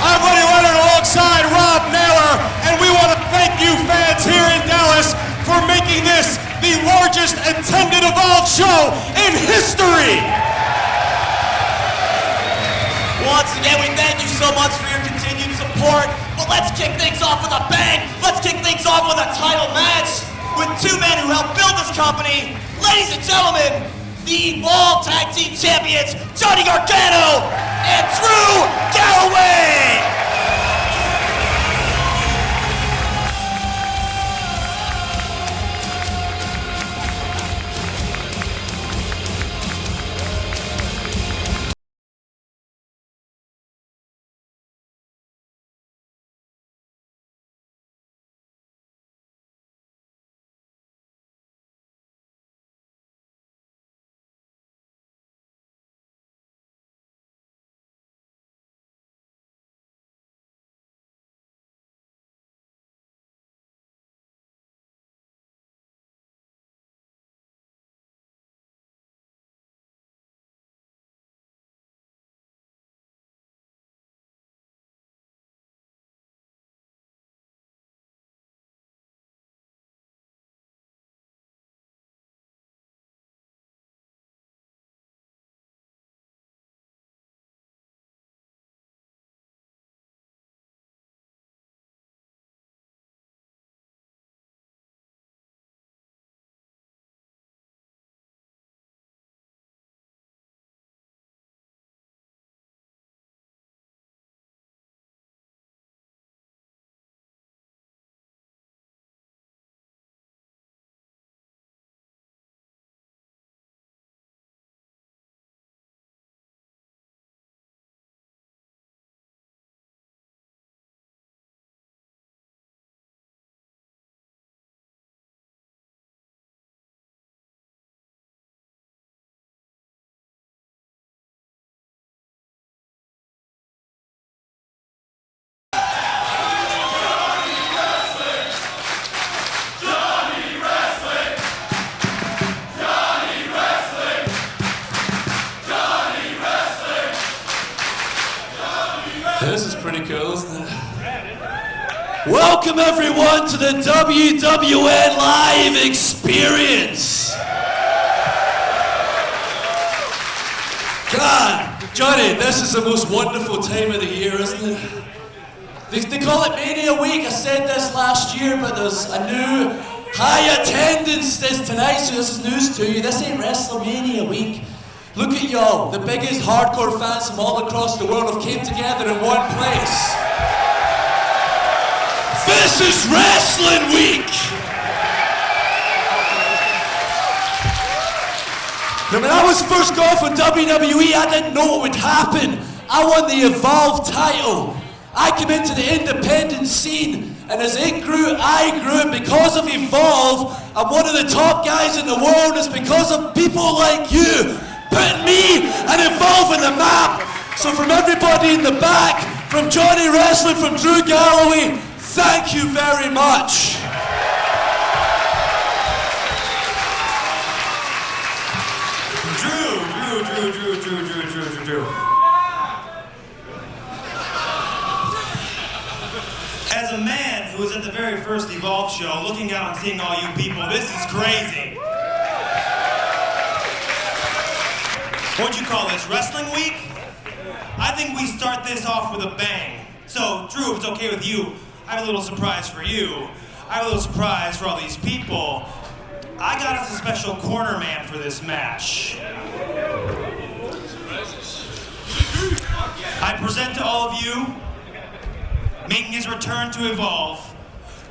I'm Buddy Leonard alongside Rob Naylor, and we want to thank you fans here in Dallas for making this the largest attended Evolve show in history. Once again, we thank you so much for your continued support, but let's kick things off with a bang. Let's kick things off with a title match with two men who helped build this company. Ladies and gentlemen, the Evolve Tag Team Champions, Johnny Gargano and Drew Galloway! This is pretty cool, isn't it? Welcome everyone to the WWN Live Experience! God, Johnny, this is the most wonderful time of the year, isn't it? They call it Mania Week. I said this last year, but there's a new high attendance this tonight, so this is news to you. This ain't WrestleMania Week. Look at y'all, the biggest hardcore fans from all across the world have came together in one place. This is Wrestling Week! Now, when I was first going for WWE, I didn't know what would happen. I won the Evolve title. I came into the independent scene, and as it grew, I grew, and because of Evolve, I'm one of the top guys in the world. It's because of people like you putting me and Evolve on the map. So from everybody in the back, from Johnny Wrestling, from Drew Galloway, thank you very much. Drew. As a man who was at the very first Evolve show, looking out and seeing all you people, this is crazy. What'd you call this, Wrestling Week? I think we start this off with a bang. So, Drew, if it's okay with you, I have a little surprise for you. I have a little surprise for all these people. I got us a special corner man for this match. I present to all of you, making his return to Evolve,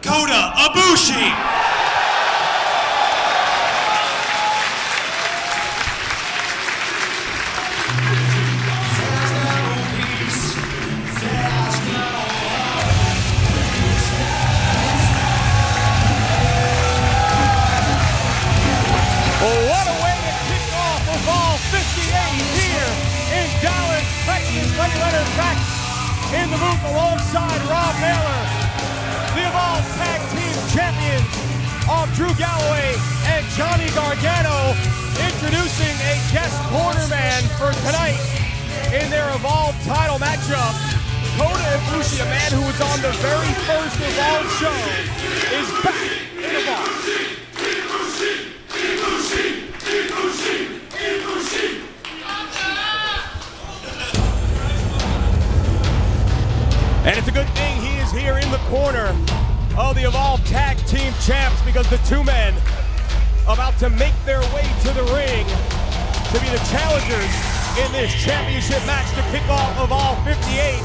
Kota Ibushi! What a way to kick off Evolve 58 here in Dallas, Texas. Buddy Leonard back in the booth alongside Rob Naylor. The Evolve Tag Team Champions of Drew Galloway and Johnny Gargano, introducing a guest cornerman for tonight. in their Evolve title matchup. Kota Ibushi, a man who was on the very first Evolve show, is back in Evolve. And it's a good thing he is here in the corner of the Evolve Tag Team Champs, because the two men about to make their way to the ring to be the challengers in this championship match to kick off Evolve 58.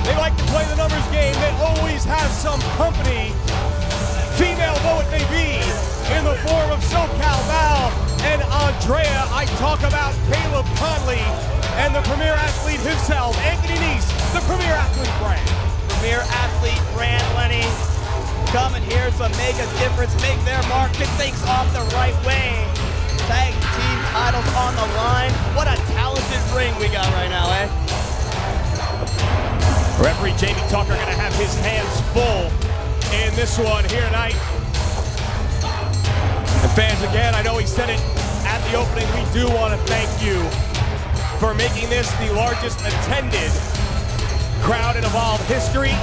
They like to play the numbers game. They always have some company, female though it may be, in the form of SoCal Val and Andrea. I talk about Caleb Konley and the premier athlete himself, Anthony Nese, the premier athlete brand. Premier athlete brand, Lenny, coming here to make a difference, make their mark, kick things off the right way. Tag team titles on the line. What a talented ring we got right now, eh? Referee Jamie Tucker gonna have his hands full in this one here tonight. And fans, again, I know he said it at the opening, we do want to thank you for making this the largest attended crowd in Evolve history.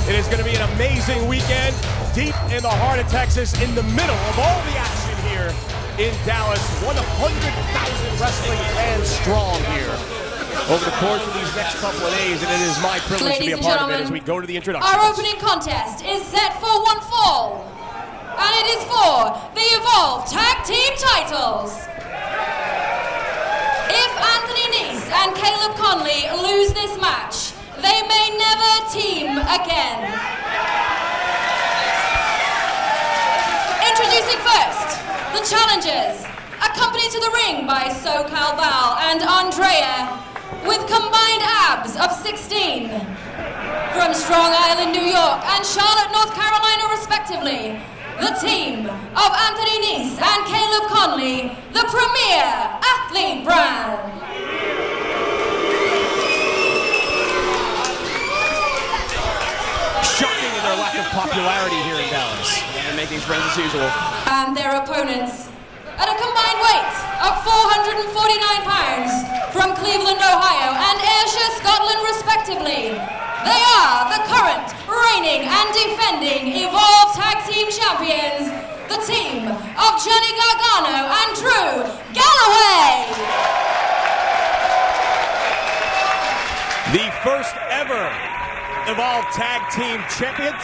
It is going to be an amazing weekend, deep in the heart of Texas, in the middle of all the action here in Dallas. 100,000 wrestling fans strong here over the course of these next couple of days, and it is my privilege to be a part of it as we go to the introductions. Our opening contest is set for one fall, and it is for the Evolve Tag Team titles. If Anthony Nese and Caleb Konley lose this match, they may never team again. Introducing first, the challengers, accompanied to the ring by SoCal Val and Andrea, with combined abs of 16. From Strong Island, New York and Charlotte, North Carolina, respectively, the team of Anthony Nese and Caleb Konley, the premier athlete brand. Shocking in their lack of popularity here in Dallas. And making friends as usual. And their opponents, at a combined weight of 449 pounds, from Cleveland, Ohio and Ayrshire, Scotland, respectively. They are the current, reigning and defending Evolve Tag Team Champions, the team of Johnny Gargano and Drew Galloway. The first ever Evolve Tag Team Champions,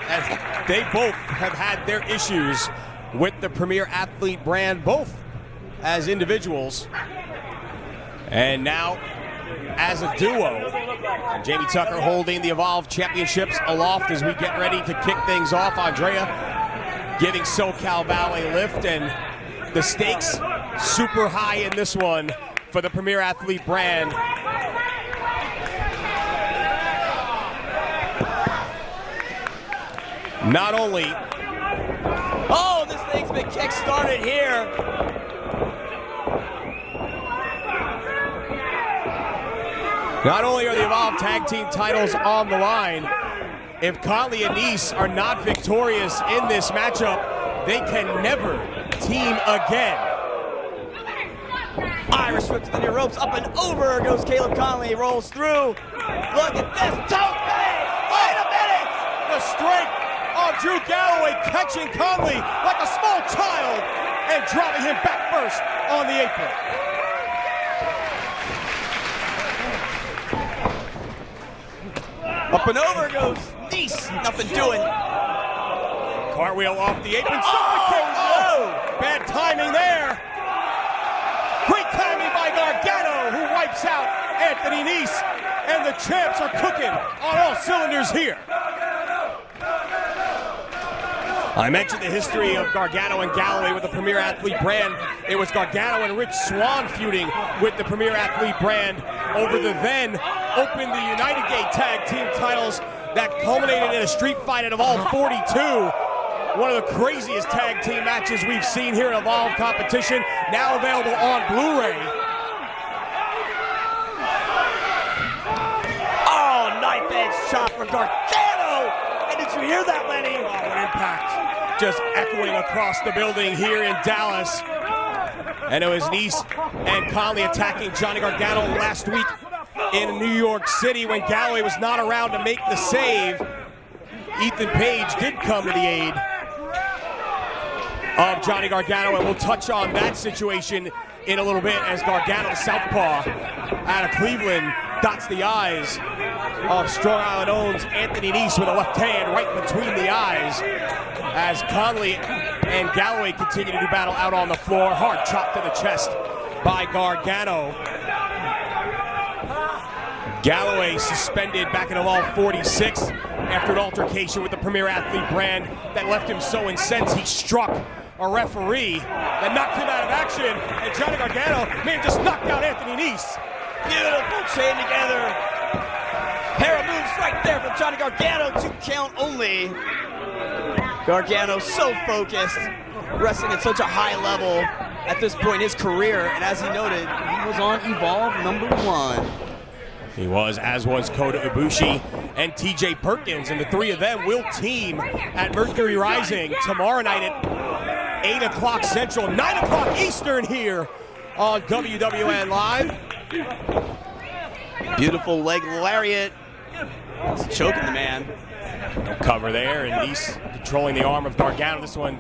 as they both have had their issues with the premier athlete brand, both as individuals and now as a duo. And Jamie Tucker holding the Evolve Championships aloft as we get ready to kick things off. Andrea giving SoCal Val a lift, and the stakes super high in this one for the premier athlete brand. Not only, Oh, this thing's been kick-started here. not only are the Evolve Tag Team titles on the line, if Konley and Nese are not victorious in this matchup, they can never team again. Irish whip to the near ropes, up and over goes Caleb Konley, rolls through. Look at this, tope! Wait a minute! The strength of Drew Galloway catching Konley like a small child and dropping him back first on the apron. Up and over goes Nese, nothing doing. Cartwheel off the apron, bad timing there. Great timing by Gargano, who wipes out Anthony Nese, and the champs are cooking on all cylinders here. I mentioned the history of Gargano and Galloway with the Premier Athlete brand. It was Gargano and Rich Swann feuding with the Premier Athlete brand over the then Open the United Gate Tag Team titles that culminated in a street fight at Evolve 42. One of the craziest tag team matches we've seen here in Evolve competition, now available on Blu-ray. Oh, knife edge shot from Gargano! And did you hear that, Lenny? Oh, an impact just echoing across the building here in Dallas. And it was Nese and Konley attacking Johnny Gargano last week in New York City when Galloway was not around to make the save. Ethan Page did come to the aid of Johnny Gargano, and we'll touch on that situation in a little bit as Gargano, southpaw out of Cleveland, dots the eyes of Strong Island owns Anthony Nese with a left hand right between the eyes as Konley and Galloway continue to do battle out on the floor. Hard chop to the chest by Gargano. Galloway suspended back in Evolve 46 after an altercation with the Premier Athlete brand that left him so incensed he struck a referee that knocked him out of action, and Johnny Gargano may have just knocked out Anthony Nese. Beautiful chain together. Pair of moves right there from Johnny Gargano, 2 count only. Gargano so focused, wrestling at such a high level at this point in his career, and as he noted, he was on Evolve #1. He was, as was Kota Ibushi and TJ Perkins, and the 3 of them will team at Mercury Rising tomorrow night at 8 o'clock Central, 9 o'clock Eastern here on WWN Live. Beautiful leg lariat. He's choking the man. No cover there, and Nese controlling the arm of Gargano. This one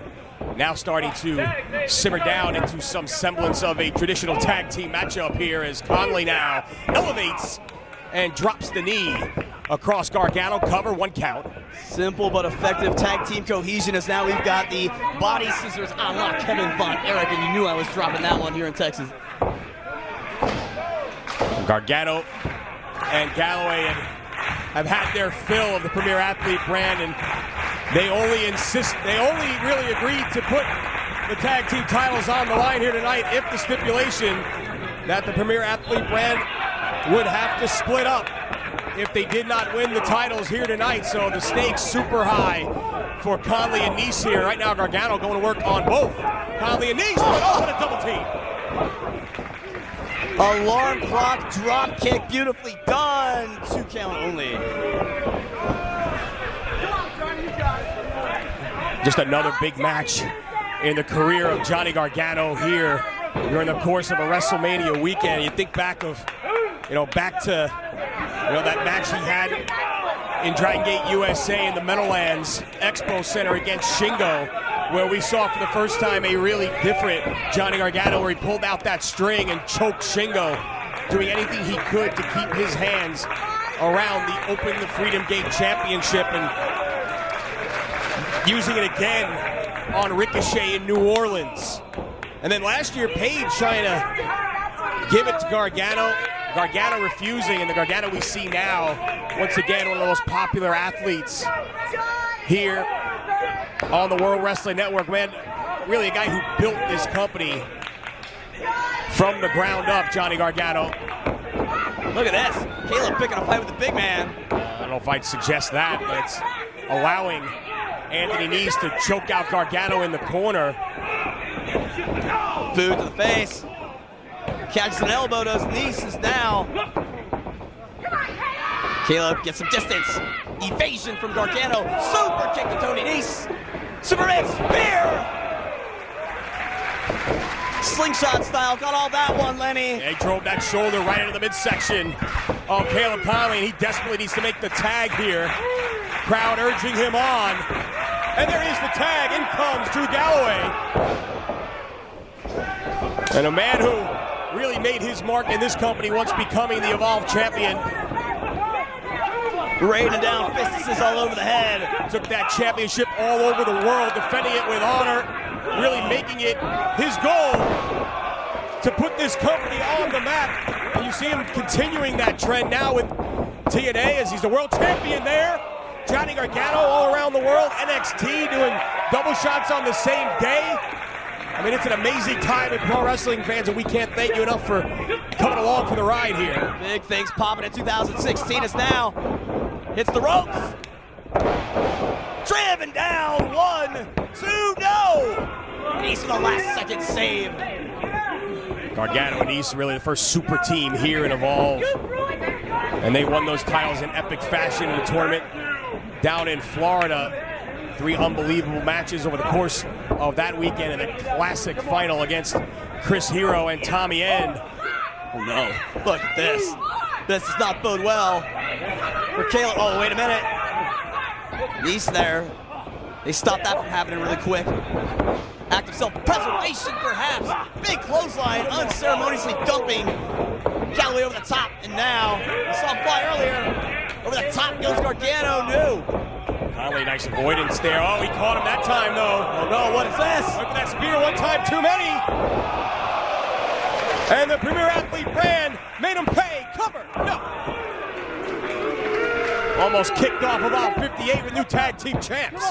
now starting to simmer down into some semblance of a traditional tag team matchup here as Konley now elevates and drops the knee across Gargano. Cover, 1 count. Simple but effective tag team cohesion as now we've got the body scissors a la Kevin Von Erich, and you knew I was dropping that one here in Texas. Gargano and Galloway have had their fill of the Premier Athlete brand, and they only really agreed to put the tag team titles on the line here tonight if the stipulation that the Premier Athlete brand would have to split up if they did not win the titles here tonight. So the stakes super high for Konley and Nese here. Right now Gargano going to work on both Konley and Nese, but oh, what a double team. Alarm clock drop kick, beautifully done. 2 count only. Just another big match in the career of Johnny Gargano here during the course of a WrestleMania weekend. You think back to that match he had in Dragon Gate, USA in the Meadowlands Expo Center against Shingo, where we saw for the first time a really different Johnny Gargano, where he pulled out that string and choked Shingo, doing anything he could to keep his hands around the Open the Freedom Gate Championship and using it again on Ricochet in New Orleans. And then last year, Page trying to give it to Gargano. Gargano refusing, and the Gargano we see now, once again, one of the most popular athletes here on the World Wrestling Network. Man, really a guy who built this company from the ground up, Johnny Gargano. Look at this. Caleb picking a fight with the big man. I don't know if I'd suggest that, but it's allowing Anthony Nese to choke out Gargano in the corner. Boot to the face. Catches an elbow, does Nese now. Caleb gets some distance. Evasion from Gargano. Super kick to Tony Nese. Superman spear. Slingshot style. Got all that one, Lenny. Yeah, he drove that shoulder right into the midsection of Caleb Konley, and he desperately needs to make the tag here. Crowd urging him on. And there is the tag. In comes Drew Galloway. And a man who really made his mark in this company once becoming the Evolve champion. Raining down fists all over the head. Took that championship all over the world, defending it with honor, really making it his goal to put this company on the map. And you see him continuing that trend now with TNA as he's the world champion there. Johnny Gargano all around the world, NXT doing double shots on the same day. I mean, it's an amazing time in pro wrestling, fans, and we can't thank you enough for coming along for the ride here. Big things popping in 2016 is now. Hits the ropes. Driven down. 1, 2, no. Nese the last second save. Gargano and Nese really the first super team here in Evolve. And they won those titles in epic fashion in the tournament down in Florida. 3 unbelievable matches over the course of that weekend, and a classic final against Chris Hero and Tommy End. Oh no, look at this. This does not bode well for Caleb. Oh, wait a minute. Nese there. They stopped that from happening really quick. Act of self-preservation, perhaps. Big clothesline, unceremoniously dumping Galloway over the top. And now, we saw him fly earlier. Over the top goes Gargano. No. Konley, nice avoidance there. Oh, he caught him that time, though. Oh no, what is this? Look at that spear, one time too many. And the Premier Athlete brand made him pay. Cover. No. Almost kicked off about 58 with new tag team champs.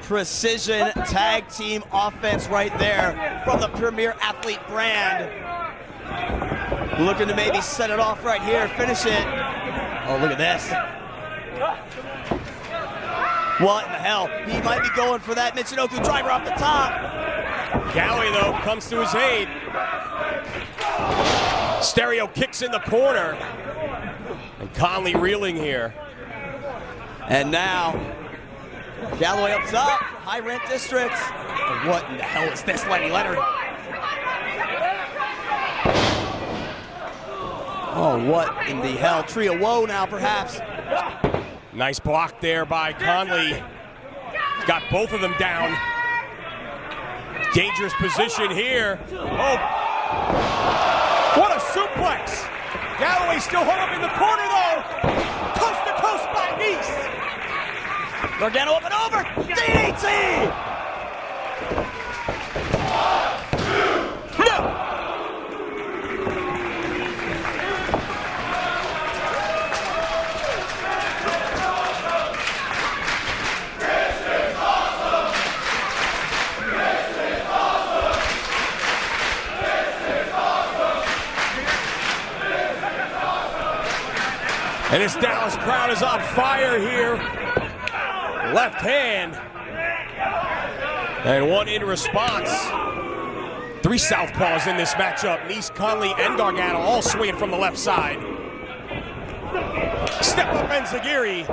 Precision tag team offense right there from the Premier Athlete brand. Looking to maybe set it off right here, finish it. Oh, look at this. What in the hell? He might be going for that Michinoku driver off the top. Galloway, though, comes to his aid. Stereo kicks in the corner. And Konley reeling here. And now, Galloway up top, high rent district. And what in the hell is this, Lenny Leonard? Oh, what in the hell? Tree of woe now, perhaps. Nice block there by Konley. Got both of them down. Dangerous position here. Oh, what a suplex. Galloway still hung up in the corner, though. Coast to coast by Nese. Gargano up and over. DDT! No! And this Dallas crowd is on fire here. Left hand. And one in response. Three southpaws in this matchup. Nese, Konley, and Gargano all swinging from the left side. Step up Enziguri.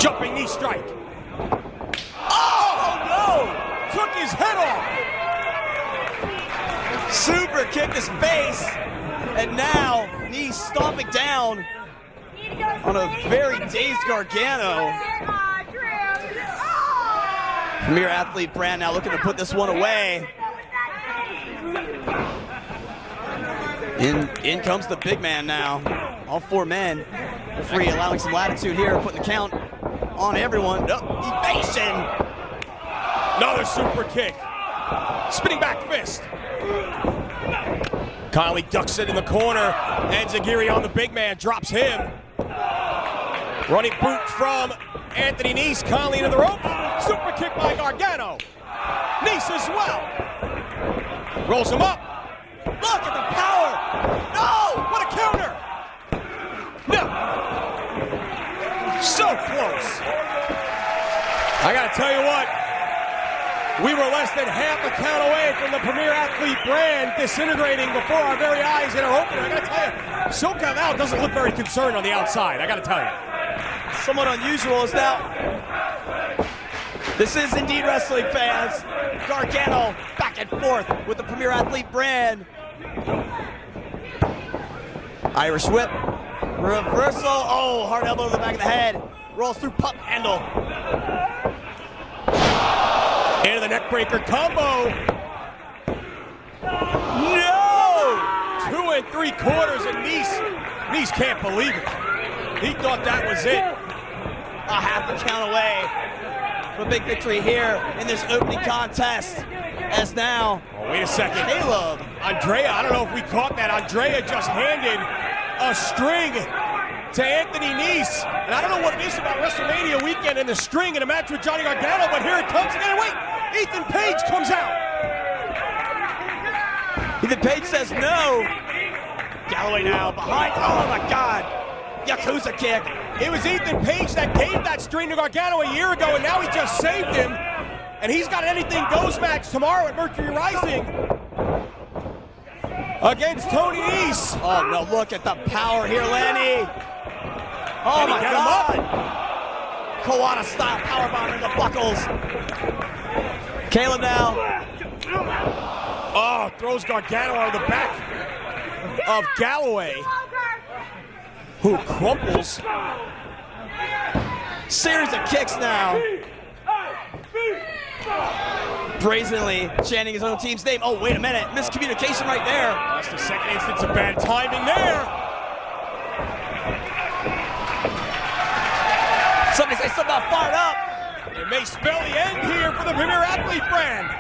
Jumping knee strike. Oh, no! Took his head off. Super kicked his face. And now, Nese stomping down on a very dazed Gargano. Premier Athlete brand now looking to put this one away. In comes the big man now. All four men. Referee allowing some latitude here, putting the count on everyone. Oh, evasion. Another super kick. Spinning back fist. Konley ducks it in the corner. Enziguri on the big man, drops him. Running boot from Anthony Nese. Konley into the rope. Super kick by Gargano. Nese as well. Rolls him up. Look at the power. No! What a counter. No. So close. I gotta tell you what. We were less than half a count away from the Premier Athlete brand disintegrating before our very eyes in our opener. I gotta tell you, SoCal Val doesn't look very concerned on the outside. I gotta tell you. Somewhat unusual is now. This is indeed wrestling, fans. Gargano back and forth with the Premier Athlete brand. Irish whip. Reversal. Oh, hard elbow to the back of the head. Rolls through pump handle. Into the neckbreaker combo. No! 2 3/4, and Nese can't believe it. He thought that was it. A half a count away for a big victory here in this opening contest. As now, Oh, wait a second. Caleb. Andrea, I don't know if we caught that. Andrea just handed a string to Anthony Nese. And I don't know what it is about WrestleMania weekend and the string in a match with Johnny Gargano, but here it comes again. Wait, Ethan Page comes out. Ethan Page says no. Galloway now behind. Oh my God. Yakuza kick. It was Ethan Page that gave that string to Gargano a year ago, and now he just saved him. And he's got an Anything Goes match tomorrow at Mercury Rising against Tony Nese. Oh no, look at the power here, Lanny. Oh my God. Kawada style powerbomb in the buckles. Caleb now Oh, throws Gargano out of the back of Galloway, who crumples. Series of kicks now. Brazenly chanting his own team's name. Oh, wait a minute. Miscommunication right there. That's the second instance of bad timing there. Somebody say something about fired up. It may spell the end here for the Premier Athlete brand.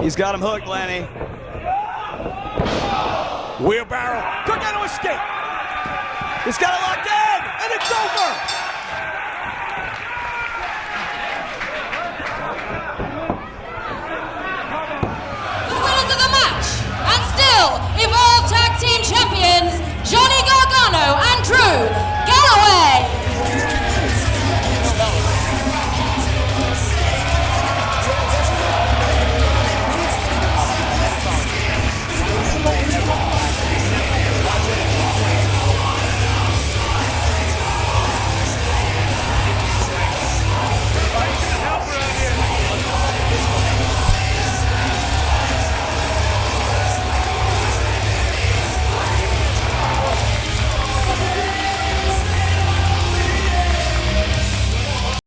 He's got him hooked, Lanny. Wheelbarrow. Gargano escape. He's got it locked in, and it's over.